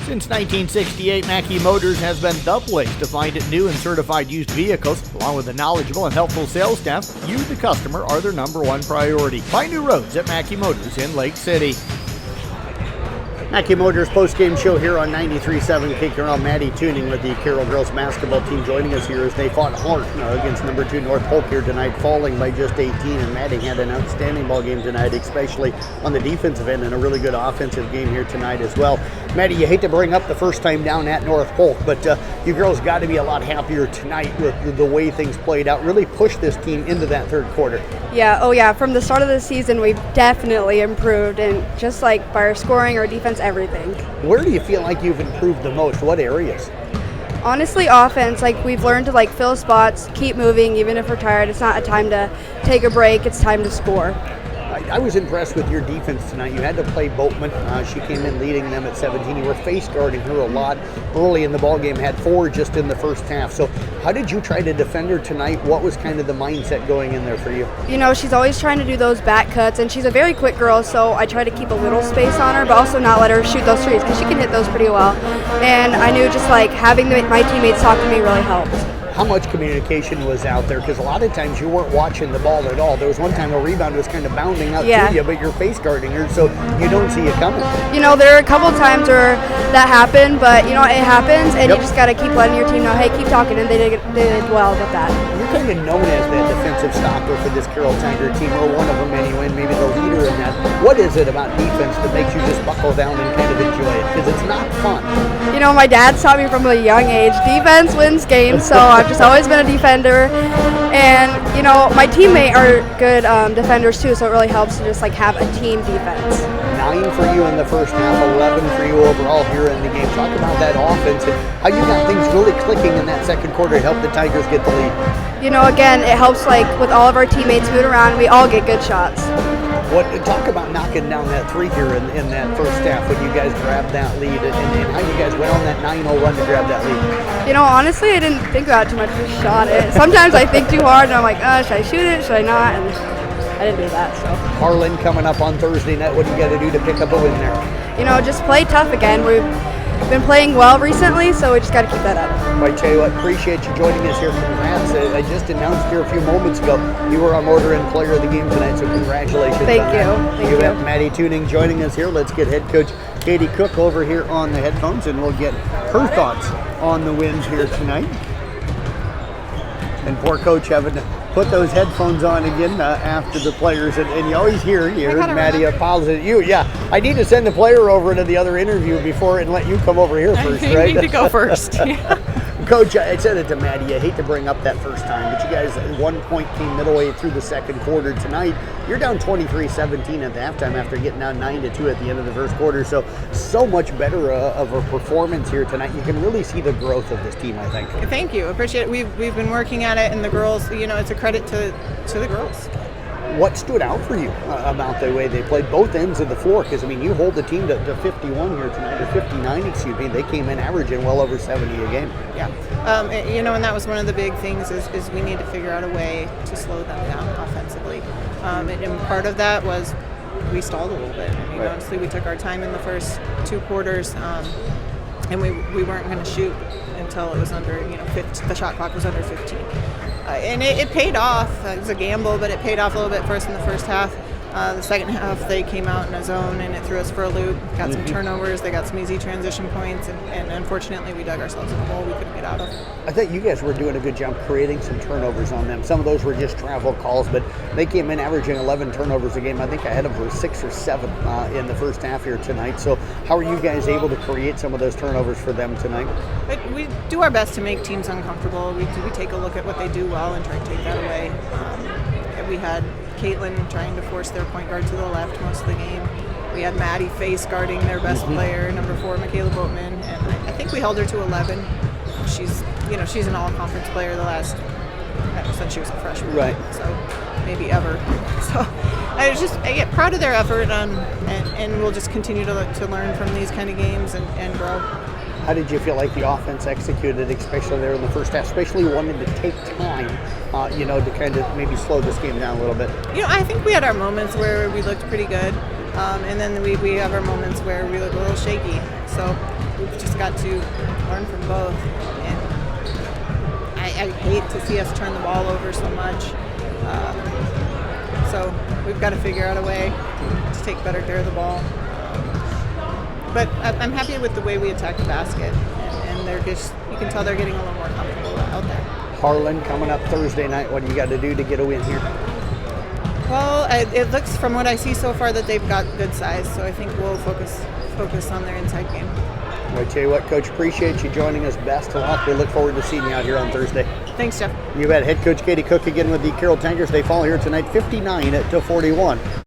Since 1968, Mackey Motors has been the place to find new and certified used vehicles. Along with a knowledgeable and helpful sales staff, you, the customer, are their number one priority. Find new roads at Mackey Motors in Lake City. Mackey Motors post-game show here on 93.7 Carroll. Maddie Tunning with the Carroll girls basketball team joining us here as they fought hard against number 2 North Polk here tonight, falling by just 18. And Maddie had an outstanding ball game tonight, especially on the defensive end, and a really good offensive game here tonight as well. Maddie, you hate to bring up the first time down at North Polk, but you girls got to be a lot happier tonight with the way things played out. Really pushed this team into that third quarter. Yeah, from the start of the season, we've definitely improved, and just like by our scoring, our defense, everything. Where do you feel like you've improved the most? What areas? Honestly, offense. Like, we've learned to fill spots, keep moving, even if we're tired. It's not a time to take a break. It's time to score. I was impressed with your defense tonight. You had to play Boatman. She came in leading them at 17. You were face guarding her a lot early in the ball game. Had 4 just in the first half. So how did you try to defend her tonight? What was kind of the mindset going in there for you? She's always trying to do those back cuts, and she's a very quick girl, so I try to keep a little space on her, but also not let her shoot those threes because she can hit those pretty well. And I knew just having my teammates talk to me really helped. How much communication was out there? Because a lot of times you weren't watching the ball at all. There was one time a rebound was kind of bounding out to you, but you're face guarding her, so you don't see it coming. There are a couple times where that happened, but it happens, and you just got to keep letting your team know, hey, keep talking, and they did well with that. You're kind of known as the defensive stopper for this Carroll Tiger team, or one of them anyway, maybe the leader in that. What is it about defense that makes you just buckle down and kind of enjoy it? Because it's not fun. My dad taught me from a young age, defense wins games, so I've just always been a defender. And, my teammate are good defenders too, so it really helps to just have a team defense. 9 for you in the first half, 11 for you overall here in the game. Talk about that offense and how you got things really clicking in that second quarter to help the Tigers get the lead. Again, it helps with all of our teammates moving around, we all get good shots. Talk about knocking down that 3 here in that first half when you guys grabbed that lead and how you guys went on that 9-0 run to grab that lead. Honestly, I didn't think about it too much. I just shot it. Sometimes I think too hard and I'm like, should I shoot it? Should I not? And I didn't do that. So. Harlan coming up on Thursday night. What do you got to do to pick up a win there? Just play tough again. We've been playing well recently, so we just got to keep that up. I tell you what, appreciate you joining us here. Congrats. I just announced here a few moments ago you were our Motor and Player of the Game tonight, so congratulations. Thank you. Thank you. Have Maddie Tunning joining us here. Let's get head coach Katie Kock over here on the headphones, and we'll get her thoughts on the wins here tonight. And poor coach having to put those headphones on again after the players, and you always heard Maddie apologize. I need to send the player over to the other interview before and let you come over here first, right? You need to go first. Coach, I said it to Maddie, I hate to bring up that first time, but you guys at one point came middle way through the second quarter tonight. You're down 23-17 at the halftime after getting down 9-2 at the end of the first quarter, so much better of a performance here tonight. You can really see the growth of this team, I think. Thank you, appreciate it. We've been working at it, and the girls, it's a credit to the girls. What stood out for you about the way they played both ends of the floor? Because, you hold the team to 51 here tonight, or 59, excuse me. They came in averaging well over 70 a game. Yeah. And that was one of the big things is we need to figure out a way to slow them down offensively. And part of that was we stalled a little bit. Honestly, we took our time in the first 2 quarters, and we weren't going to shoot until it was under, the shot clock was under 15. And it paid off. It was a gamble, but it paid off a little bit for us in the first half. The second half, they came out in a zone, and it threw us for a loop. Got some turnovers. They got some easy transition points, and unfortunately, we dug ourselves in a hole we couldn't get out of. I thought you guys were doing a good job creating some turnovers on them. Some of those were just travel calls, but they came in averaging 11 turnovers a game. I think I had them for 6 or 7 in the first half here tonight. So how are you guys able to create some of those turnovers for them tonight? We do our best to make teams uncomfortable. We take a look at what they do well and try to take that away. We had Caitlin trying to force their point guard to the left most of the game. We had Maddie face guarding their best player, number 4, Michaela Boatman, and I think we held her to 11. She's an all-conference player since she was a freshman, right? So maybe ever. So I get proud of their effort, and we'll just continue to learn from these kind of games and grow. How did you feel like the offense executed, especially there in the first half, especially wanting to take time, to kind of maybe slow this game down a little bit? I think we had our moments where we looked pretty good, and then we have our moments where we look a little shaky. So we've just got to learn from both. And I hate to see us turn the ball over so much. So we've got to figure out a way to take better care of the ball. But I'm happy with the way we attack the basket, and they're just, you can tell they're getting a little more comfortable out there. Harlan coming up Thursday night. What do you got to do to get a win here? Well, it looks from what I see so far that they've got good size, so I think we'll focus on their inside game. Well, I tell you what, Coach, appreciate you joining us. Best of luck. We look forward to seeing you out here on Thursday. Thanks, Jeff. You bet. Head Coach Katie Koch again with the Carroll Tigers. They fall here tonight 59-41.